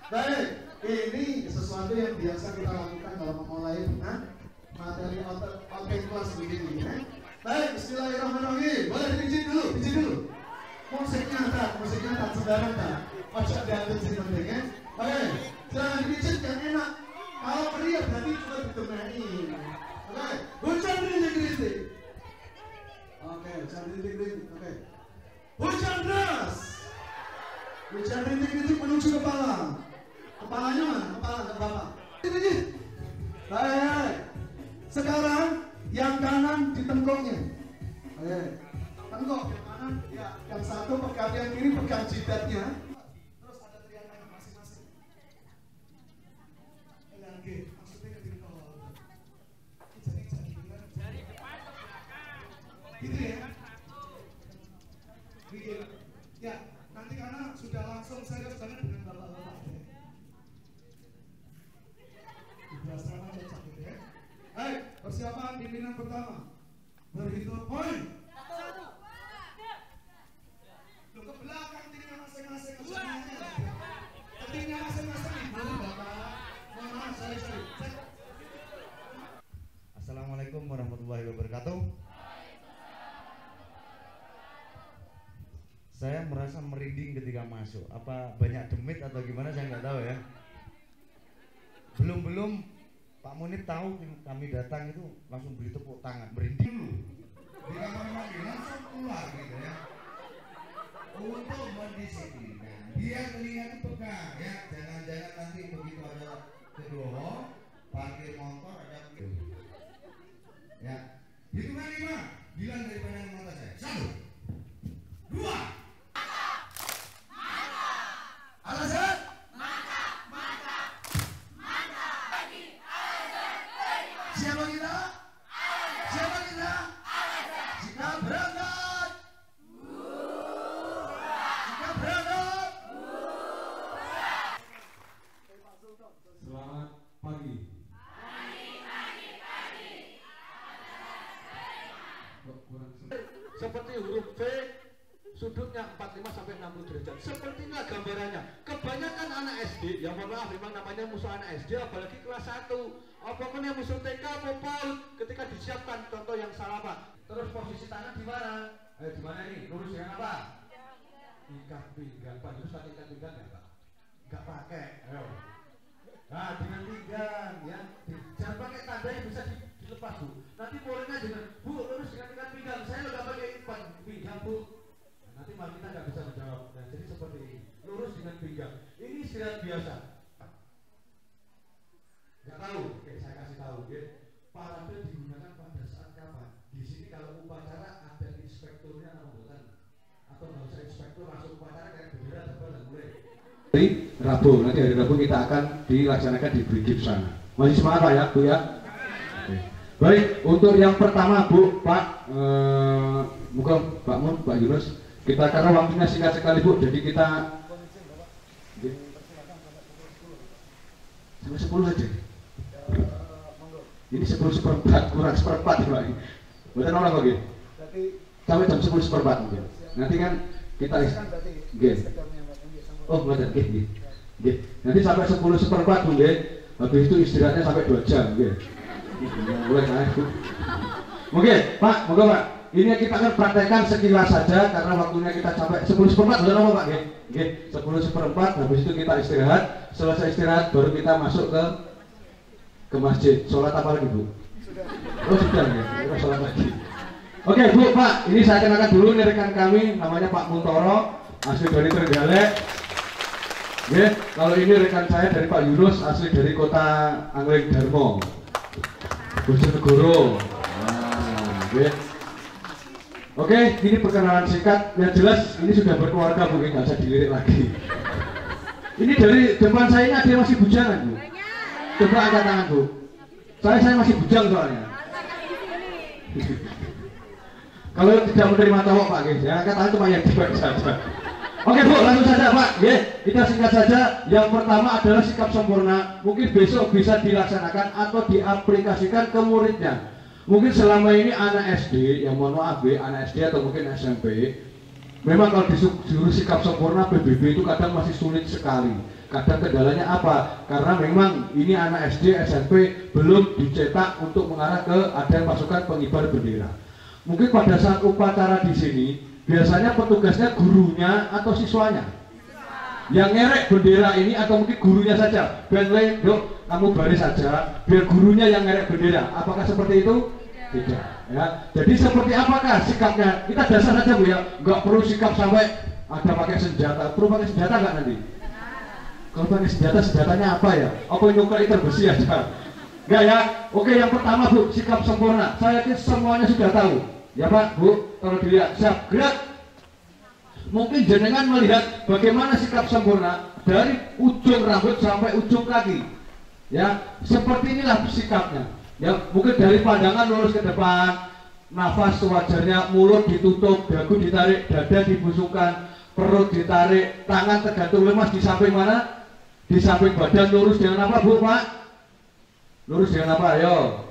Baik, ini sesuatu yang biasa kita lakukan kalau memulai materi outbreak kelas begini. Baik, bismillahirrahmanirrahim. Boleh izin dulu. Musiknya tak sembarang tak. Ojo diambil sih penting ya. Oke, jangan dipijit yang enak. Kalau meriah berarti juga ditemenin. Oke, hujan rintik-rintik. Oke, hujan rintik-rintik. Oke, hujan deras. Hujan rintik-rintik menuju kepala. Kepalanya mana? Kepala enggak Bapak. Ini. Baik. Sekarang yang kanan di tengkuknya. Oke. Tengkuk yang kanan ya, yang satu pegang, yang kiri pegang jidatnya. Terus ada teriakan masing-masing. Lagi, maksudnya ketika jadi depan ke belakang. Gitu ya. Begini. Ya, nanti karena sudah langsung saya jangan dengan bapak-bapak. Berasrama cocok gitu ya. Baik, persiapan pimpinan pertama. Berhitung poin. Ke belakang tinggal masing-masing. Ketingnya masing-masing ibu bapak. Mohon maaf, sorry. Assalamualaikum warahmatullahi wabarakatuh. Saya merasa merinding ketika masuk. Apa banyak demit atau gimana saya nggak tahu ya. Belum Pak Munib tahu kami datang itu langsung beri tepuk tangan, merinding dulu. Di kamar mandi langsung keluar gitu ya. Untuk mendisiplinkan, biar telinga itu pegang ya. Jangan-jangan nanti begitu ada kedua parkir motor ada ya. Hitungan 5, bilang dari pandangan mata saya. 1, 2. Alasan? Siapa kita? Kita berangkat. Selamat pagi. Seperti huruf V, sudutnya 45 sampai 60 derajat. Sepertinya gambarannya. Kebanyakan anak SD, yang mohon maaf memang namanya musuh anak SD, apalagi kelas 1. Apapun yang musuh TK atau PAUD, ketika disiapkan contoh yang salah Pak. Terus posisi tangan di mana? Di mana ini? Lurus dengan apa? Ikat pinggang. Pak, terus pakai ikat pinggang nggak Pak? Nggak pakai. Ayo. Nah, dengan pinggang ya. Jangan pakai tanda yang bisa dilepas Bu. Nanti bolehnya dengan Bu lurus dengan ikat pinggang. Saya nggak pakai ikat pinggang Bu. Nanti malah kita nggak bisa menjawab. Nah, jadi seperti ini, lurus dengan pinggang. Ini istirahat biasa. Nggak tahu, oke saya kasih tahu ya. Parade digunakan pada saat kapan? Di sini kalau upacara ada inspekturnya atau bukan? Atau nggak usah inspektur langsung upacara kayak bendera dapat dan mulai. Rabu, nanti hari Rabu kita akan dilaksanakan di Brigif sana. Masih semangat Pak ya Bu ya? Baik, untuk yang pertama Bu, Pak, moga Pak Mun, Pak Yunus, kita karena waktunya singkat sekali Bu, jadi kita sampai 10 aja. Ini 10/4 kurang 1/4 Pak. Bukan orang kok gitu. Sampai jam 10/4 mungkin. Nanti kan kita oh nggak ada nanti sampai 10/4 Bu nggih. Habis itu istirahatnya sampai 2 jam nggih. Boleh naik Bu. Mungkin Pak, moga Pak. Ini kita akan praktekkan sekilas saja karena waktunya kita sampai 10/4 bukan apa Pak nggih. Nggih, 10/4 habis itu kita istirahat. Selesai istirahat baru kita masuk ke masjid. Sholat apa lagi Bu? Oh sudah ya, kita sholat lagi. Oke Bu, Pak, ini saya kenalkan dulu nih rekan kami, namanya Pak Muntoro, asli dari Trenggalek. Ya, kalau ini rekan saya dari Pak Yunus, asli dari kota Angling Darmo, Bojonegoro. Nah, oke, ini perkenalan singkat. Yang jelas ini sudah berkeluarga Bu, nggak usah dilirik lagi. Ini dari depan saya ini ada yang masih bujangan Bu. Coba angkat tangan Bu. Saya masih bujang soalnya. Kalau tidak menerima tawak Pak, ya angkat tangan cuma yang dua saja. Oke Bu, langsung saja Pak. Kita singkat saja. Yang pertama adalah sikap sempurna. Mungkin besok bisa dilaksanakan atau diaplikasikan ke muridnya. Mungkin selama ini anak SD, yang mohon maaf anak SD atau mungkin SMP, Memang kalau disuruh sikap sempurna PBB itu kadang masih sulit sekali. Kadang kendalanya apa? Karena memang ini anak SD, SMP belum dicetak untuk mengarah ke ada yang pasukan pengibar bendera. Mungkin pada saat upacara di sini biasanya petugasnya gurunya atau siswanya yang ngerek bendera ini, atau mungkin gurunya saja. Benle, dok, kamu baris saja, biar gurunya yang ngerek bendera. Apakah seperti itu? Tidak. Ya. Jadi seperti apakah sikapnya? Kita dasar saja Bu ya, nggak perlu sikap sampai ada pakai senjata. Perlu pakai senjata nggak nanti? Kalau pakai senjata, senjatanya apa ya? Apa nuklir besi aja? Enggak ya? Oke, yang pertama Bu, sikap sempurna. Saya yakin semuanya sudah tahu. Ya Pak, Bu, kalau dilihat, siap, gerak. Mungkin jenengan melihat bagaimana sikap sempurna dari ujung rambut sampai ujung kaki. Ya, seperti inilah sikapnya. Ya, mungkin dari pandangan lurus ke depan, nafas sewajarnya, mulut ditutup, dagu ditarik, dada dibusungkan, perut ditarik, tangan tergantung lemas di samping mana? Di samping badan. Lurus dengan apa Bu, Pak? Lurus dengan apa? Ayo.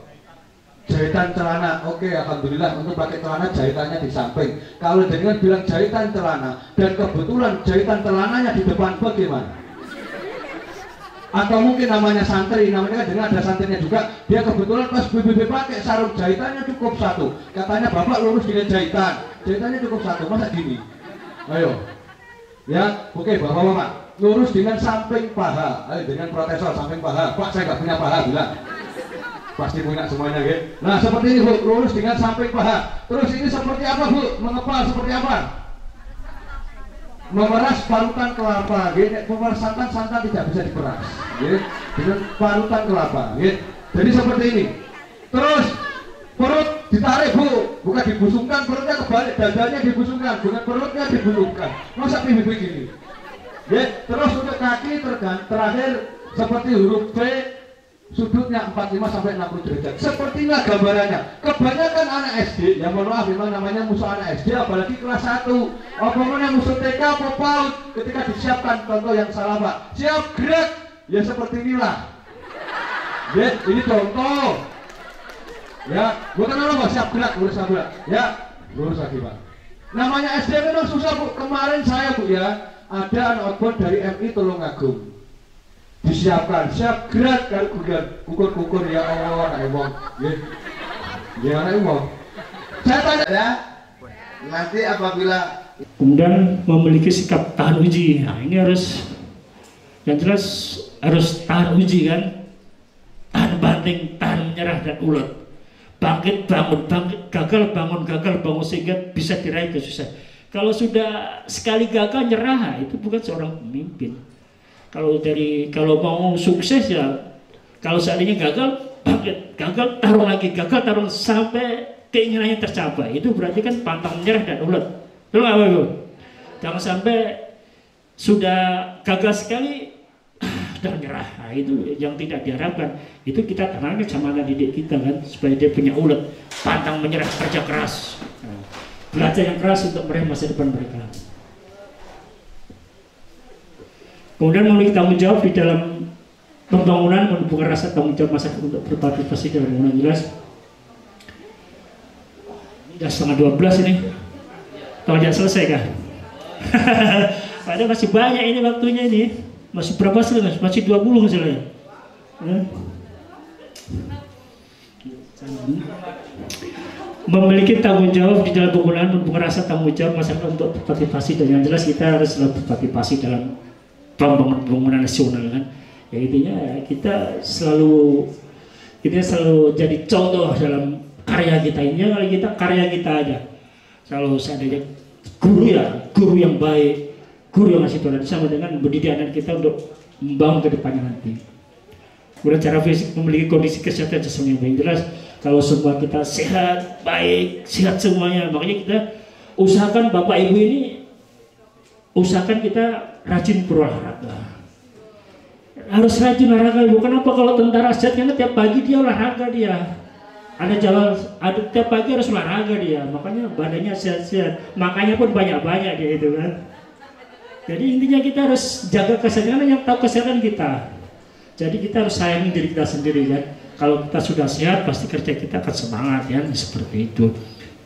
Jahitan celana. Oke, alhamdulillah untuk pakai celana jahitannya di samping. Kalau dengan bilang jahitan celana dan kebetulan jahitan celananya di depan, bagaimana? Atau mungkin namanya santri, namanya kan dengan ada santrinya juga, dia kebetulan pas BBB pakai sarung jahitannya cukup satu. Katanya Bapak lurus dengan jahitan, jahitannya cukup satu, masa gini? Ayo. Ya, oke Bapak-bapak. Lurus dengan samping paha. Ayo, dengan protesor samping paha. Pak, saya nggak punya paha, bilang. Pasti punya semuanya, gitu. Nah, seperti ini Bu, lurus dengan samping paha. Terus ini seperti apa Bu? Mengepal seperti apa? Memeras parutan kelapa, gitu. Memeras santan tidak bisa diperas, gitu. Dengan parutan kelapa, gitu. Jadi seperti ini. Terus perut ditarik Bu, bukan dibusungkan, perutnya kebalik, dadanya dibusungkan, bukan perutnya dibusungkan. Masa PBB gini? Ya, terus untuk kaki terakhir seperti huruf V, sudutnya 45 sampai 60 derajat. Sepertilah gambarannya. Kebanyakan anak SD, ya mohon maaf memang namanya musuh anak SD, apalagi kelas 1. Apalagi musuh TK atau PAUD, ketika disiapkan contoh yang salah Pak. Siap gerak, ya seperti inilah. Ya, ini contoh. Ya, bukan apa siap gerak, lurus gerak. Ya, lurus lagi Pak. Namanya SD memang susah Bu. Kemarin saya Bu ya, ada anak outbound dari MI Tulungagung. Disiapkan, siap gerak, kukur ya Allah, anak wong. Ya anak wong. Saya tanya ya, nanti apabila kemudian memiliki sikap tahan uji. Nah, ini harus yang jelas harus tahan uji kan. Tahan banting, tahan menyerah dan ulet. Bangkit, bangun, gagal bangun sehingga bisa diraih kesuksesan. Kalau sudah sekali gagal nyerah, itu bukan seorang pemimpin. Kalau mau sukses ya, kalau seandainya gagal, bangkit, gagal taruh lagi, gagal taruh sampai keinginannya tercapai. Itu berarti kan pantang menyerah dan ulet. Betul nggak Bu? Jangan sampai sudah gagal sekali dan menyerah. Nah, itu yang tidak diharapkan. Itu kita tanamkan sama anak didik kita kan, supaya dia punya ulet, pantang menyerah, kerja keras. Nah, belajar yang keras untuk meraih masa depan mereka. Kemudian memiliki tanggung jawab di dalam pembangunan, menumbuhkan rasa tanggung jawab masyarakat untuk berpartisipasi dalam pembangunan. Jelas ini sudah setengah 12 ini, kalau tidak selesai kah? Padahal masih banyak ini waktunya ini. Masih berapa selesai? Masih 20 misalnya. Memiliki tanggung jawab di dalam penggunaan, merasa tanggung jawab masyarakat untuk berpartisipasi, dan yang jelas kita harus selalu berpartisipasi dalam pembangunan nasional kan. Ya intinya kita selalu jadi contoh dalam karya kita ini. Kalau kita karya kita aja. Kalau seandainya guru yang baik, guru yang ngasih teladan, sama dengan mendidik anak kita untuk membangun ke depannya nanti. Kemudian cara fisik memiliki kondisi kesehatan jasmani yang baik. Jelas kalau semua kita sehat, baik, sehat semuanya. Makanya kita usahakan Bapak Ibu ini, usahakan kita rajin berolahraga. Harus rajin olahraga. Kenapa? Kalau tentara sehat karena tiap pagi dia olahraga dia. Ada tiap pagi harus olahraga dia. Makanya badannya sehat-sehat. Makanya pun banyak-banyak dia itu kan. Jadi intinya kita harus jaga kesehatan, yang tahu kesehatan kita. Jadi kita harus sayangi diri kita sendiri kan. Kalau kita sudah sehat, pasti kerja kita akan semangat ya, seperti itu.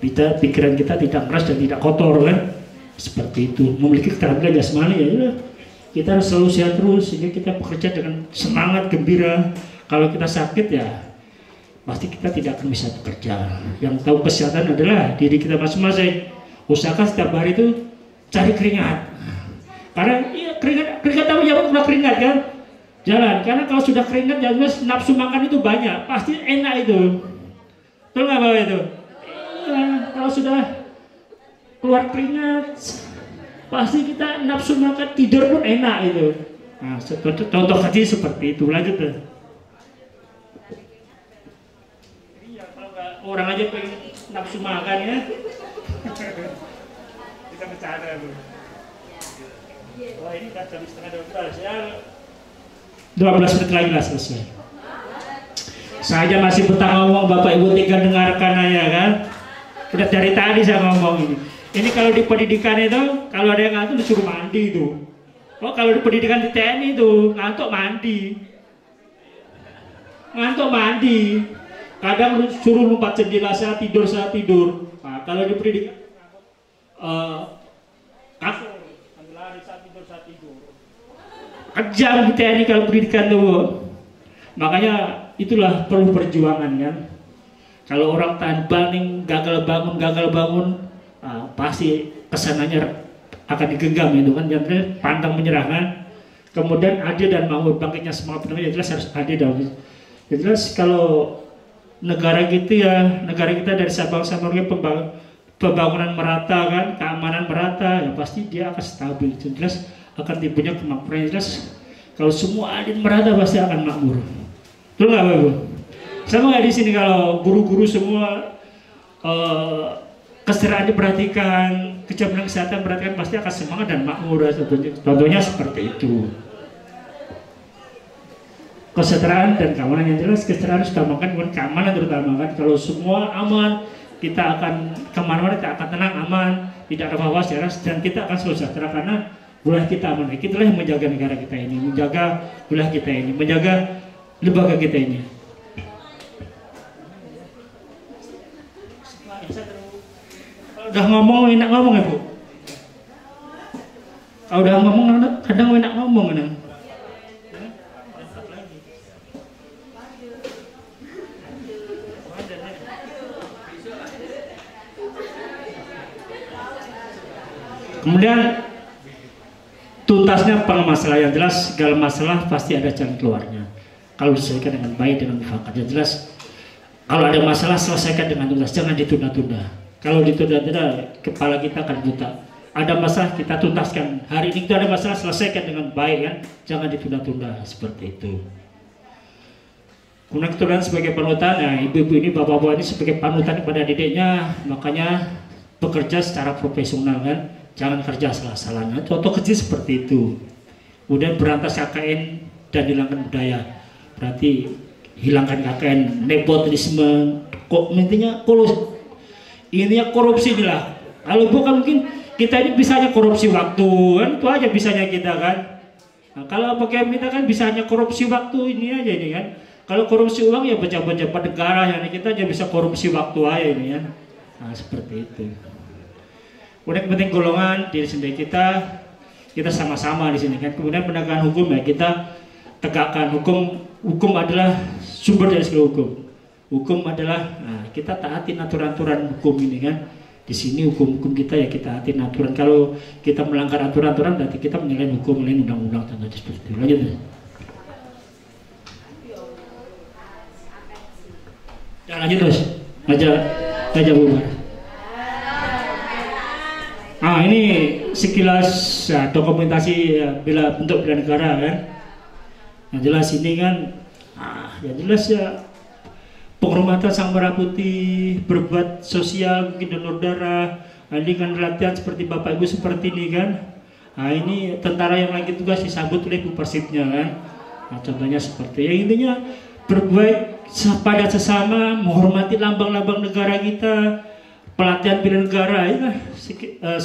Pikiran kita tidak keras dan tidak kotor kan. seperti itu. Memiliki keterampilan jasmani ya udah, kita harus selalu sehat terus sehingga kita bekerja dengan semangat gembira. Kalau kita sakit ya pasti kita tidak akan bisa bekerja. Yang tahu kesehatan adalah diri kita masing-masing. Usahakan setiap hari itu cari keringat. Karena iya, keringat tahu ya udah keringat kan? Jalan. Karena kalau sudah keringat ya nafsu makan itu banyak, pasti enak itu. Betul nggak Bapak itu? Iya, kalau sudah keluar keringat, pasti kita nafsu makan, tidur pun enak itu. Nah, contoh kecil seperti itu. Lanjut deh. Iya, kalau nggak orang aja pengen nafsu makan ya. Kita bercanda Bu. Wah ini udah jam setengah 12 ya. 12 menit lagi lah selesai. Saya masih betah ngomong, Bapak Ibu tinggal dengarkan aja kan. Udah dari tadi saya ngomong ini. Ini kalau di pendidikan itu, kalau ada yang ngantuk disuruh mandi itu. Oh kalau di pendidikan di TNI itu, ngantuk mandi. Ngantuk mandi. Kadang suruh lompat jendela, saya tidur. Nah, kalau di pendidikan, kasur, lari saya tidur. Kejam di TNI kalau pendidikan tuh. Makanya itulah perlu perjuangan kan. Kalau orang tahan banting, gagal bangun, pasti kesananya akan digenggam itu kan. Jangan pantang menyerah kan. Kemudian adil dan makmur, bangkitnya semangat penerima jelas harus adil dan jelas. Kalau negara gitu ya, negara kita dari Sabang sampai Merauke pembangunan merata kan, keamanan merata, ya pasti dia akan stabil. Jelas akan timbulnya kemakmuran. Jelas kalau semua adil merata pasti akan makmur. Betul nggak Bapak? Sama nggak di sini kalau guru-guru semua kesejahteraan diperhatikan, kejaminan kesehatan perhatikan, pasti akan semangat dan makmur. Contohnya seperti itu. Kesejahteraan dan keamanan yang jelas, kesejahteraan harus utamakan, bukan keamanan terutama kan. Kalau semua aman, kita akan kemana-mana, kita akan tenang, aman, tidak ada apa-apa dan kita akan selalu sejahtera karena wilayah kita aman. Kita lah yang menjaga negara kita ini, menjaga wilayah kita ini, menjaga lembaga kita ini. Udah ngomong enak ngomong ya Bu. Kalau udah ngomong kadang enak ngomong kan. Kemudian tuntasnya permasalahan yang jelas, segala masalah pasti ada jalan keluarnya. Kalau diselesaikan dengan baik, dengan mufakat yang jelas. Kalau ada masalah selesaikan dengan tuntas, jangan ditunda-tunda. Kalau ditunda-tunda, kepala kita akan buta. Ada masalah kita tuntaskan. Hari ini kita ada masalah, selesaikan dengan baik kan, jangan ditunda-tunda seperti itu. Kemudian keturunan sebagai panutan, ya ibu-ibu ini, bapak-bapak ini sebagai panutan kepada didiknya, makanya bekerja secara profesional kan. Jangan kerja salah-salahnya. Contoh kecil seperti itu. Kemudian berantas KKN dan hilangkan budaya. Berarti hilangkan KKN, nepotisme, intinya korupsi inilah. Kalau bukan mungkin kita ini bisanya korupsi waktu kan, itu aja bisanya kita kan. Nah, kalau pakai kita kan bisanya korupsi waktu ini aja ini kan. Kalau korupsi uang ya pejabat-pejabat negara yang kita aja bisa korupsi waktu aja ini kan. Nah seperti itu. Kemudian penting golongan diri sendiri kita sama-sama di sini kan. Kemudian penegakan hukum ya kita tegakkan hukum. Hukum adalah sumber dari segala hukum. Hukum adalah kita taatin aturan-aturan hukum ini kan. Di sini hukum-hukum kita ya kita taatin aturan. Kalau kita melanggar aturan-aturan berarti kita menyalahi hukum, menyalahi undang-undang dan seperti itu. Lanjut. Ya lanjut terus. Ngajak bubar. Ini sekilas ya, dokumentasi ya, bentuk bela negara kan. Yang jelas ini kan, yang jelas ya penghormatan Sang Merah Putih, berbuat sosial, mungkin donor darah, dengan latihan seperti Bapak Ibu seperti ini kan. Ini tentara yang lagi tugas disambut oleh Bu Persibnya kan. Contohnya seperti ya intinya berbuat pada sesama, menghormati lambang-lambang negara kita. Pelatihan bela negara ya,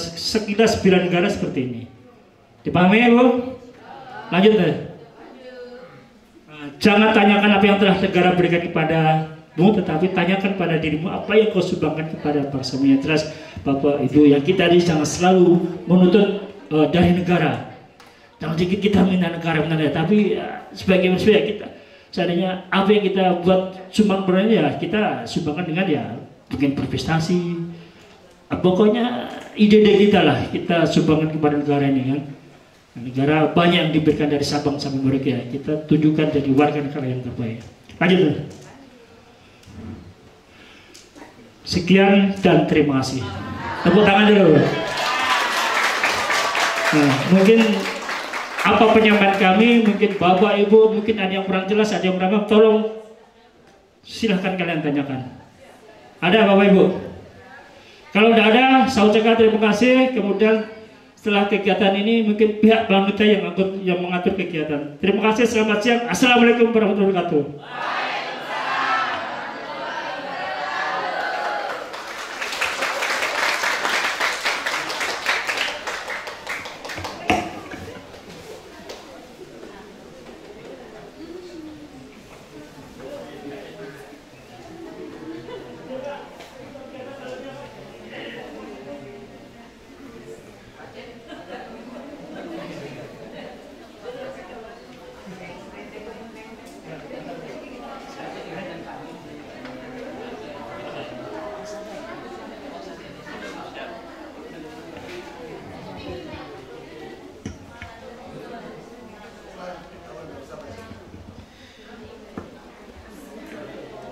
sekilas bela negara seperti ini. Dipahami ya Bu? Lanjut deh. Jangan tanyakan apa yang telah negara berikan kepada tetapi tanyakan pada dirimu apa yang kau sumbangkan kepada bangsamu. Yang jelas Bapak Ibu, yang kita ini jangan selalu menuntut dari negara. Jangan dikit kita minta negara, tapi sebagai manusia kita seandainya apa yang kita buat sumbang ya kita sumbangkan dengan ya mungkin berprestasi, pokoknya ide-ide kita lah kita sumbangkan kepada negara ini kan. Negara banyak yang diberikan dari Sabang sampai Merauke ya. Kita tunjukkan jadi warga negara yang terbaik. Lanjut. Sekian dan terima kasih. Tepuk tangan dulu. Nah, mungkin apa penyampaian kami, mungkin Bapak Ibu, mungkin ada yang kurang jelas, ada yang kurang, tolong silahkan kalian tanyakan. Ada Bapak Ibu? Kalau tidak ada, saya ucapkan terima kasih. Kemudian setelah kegiatan ini mungkin pihak panitia yang mengatur kegiatan. Terima kasih, selamat siang. Assalamualaikum warahmatullahi wabarakatuh.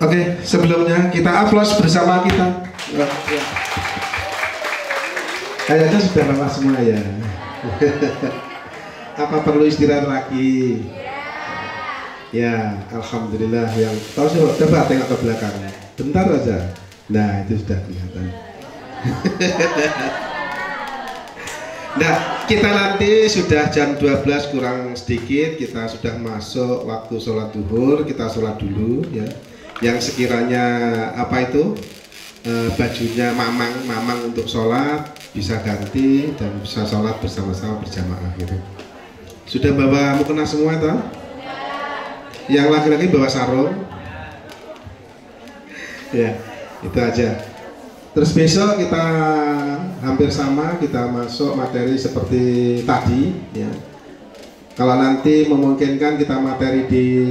Oke, sebelumnya kita aplaus bersama kita. Kayaknya sudah lelah semua ya. Apa perlu istirahat lagi? Ya, alhamdulillah. Yang tahu sih, coba tengok ke belakang. Bentar aja. Nah, itu sudah kelihatan. Nah, kita nanti sudah jam 12 kurang sedikit. Kita sudah masuk waktu sholat duhur. Kita sholat dulu ya. Yang sekiranya apa itu bajunya mamang untuk sholat bisa ganti dan bisa sholat bersama-sama berjamaah gitu. Sudah bawa mukena semua toh? Yang laki-laki bawa sarung. Ya, itu aja. Terus besok kita hampir sama, kita masuk materi seperti tadi ya. Kalau nanti memungkinkan kita materi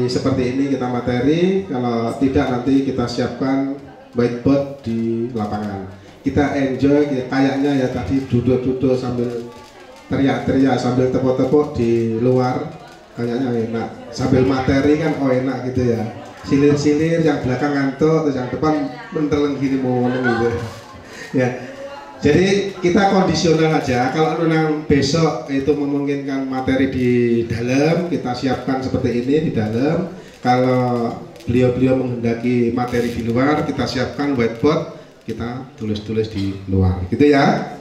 seperti ini kita materi, kalau tidak nanti kita siapkan whiteboard di lapangan. Kita enjoy kayaknya ya tadi duduk-duduk sambil teriak-teriak sambil tepuk-tepuk di luar kayaknya enak. Sambil materi kan enak gitu ya. Silir-silir yang belakang ngantuk terus yang depan menteleng gini mau gitu. Ya. Jadi kita kondisional aja. Kalau memang besok itu memungkinkan materi di dalam, kita siapkan seperti ini di dalam. Kalau beliau-beliau menghendaki materi di luar, kita siapkan whiteboard, kita tulis-tulis di luar, gitu ya.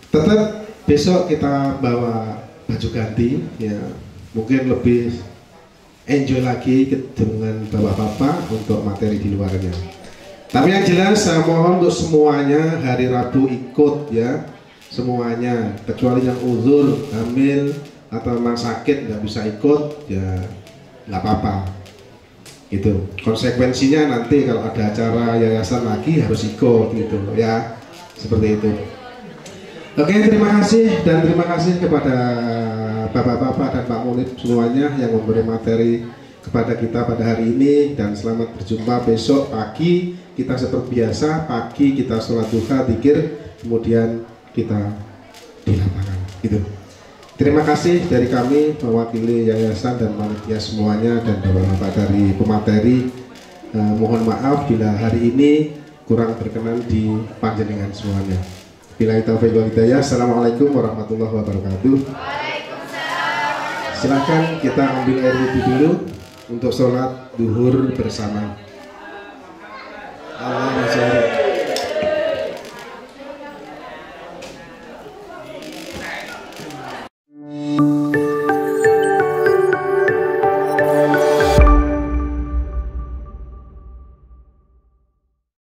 Tetap besok kita bawa baju ganti, ya. Mungkin lebih enjoy lagi dengan bapak-bapak untuk materi di luarnya. Tapi yang jelas saya mohon untuk semuanya hari Rabu ikut ya, semuanya kecuali yang uzur, hamil atau memang sakit nggak bisa ikut ya nggak apa-apa. Itu konsekuensinya nanti kalau ada acara yayasan lagi harus ikut gitu ya, seperti itu. Oke, terima kasih dan terima kasih kepada bapak-bapak dan Pak Munib semuanya yang memberi materi kepada kita pada hari ini dan selamat berjumpa besok pagi. Kita seperti biasa, pagi kita sholat duha, dzikir, kemudian kita di lapangan gitu. Terima kasih dari kami mewakili yayasan dan panitia semuanya dan bapak-bapak dari pemateri. Mohon maaf bila hari ini kurang berkenan di panjenengan semuanya. Bila taufiq wal hidayah. Assalamualaikum warahmatullahi wabarakatuh. Silakan kita ambil air wudhu dulu untuk sholat duhur bersama. Allah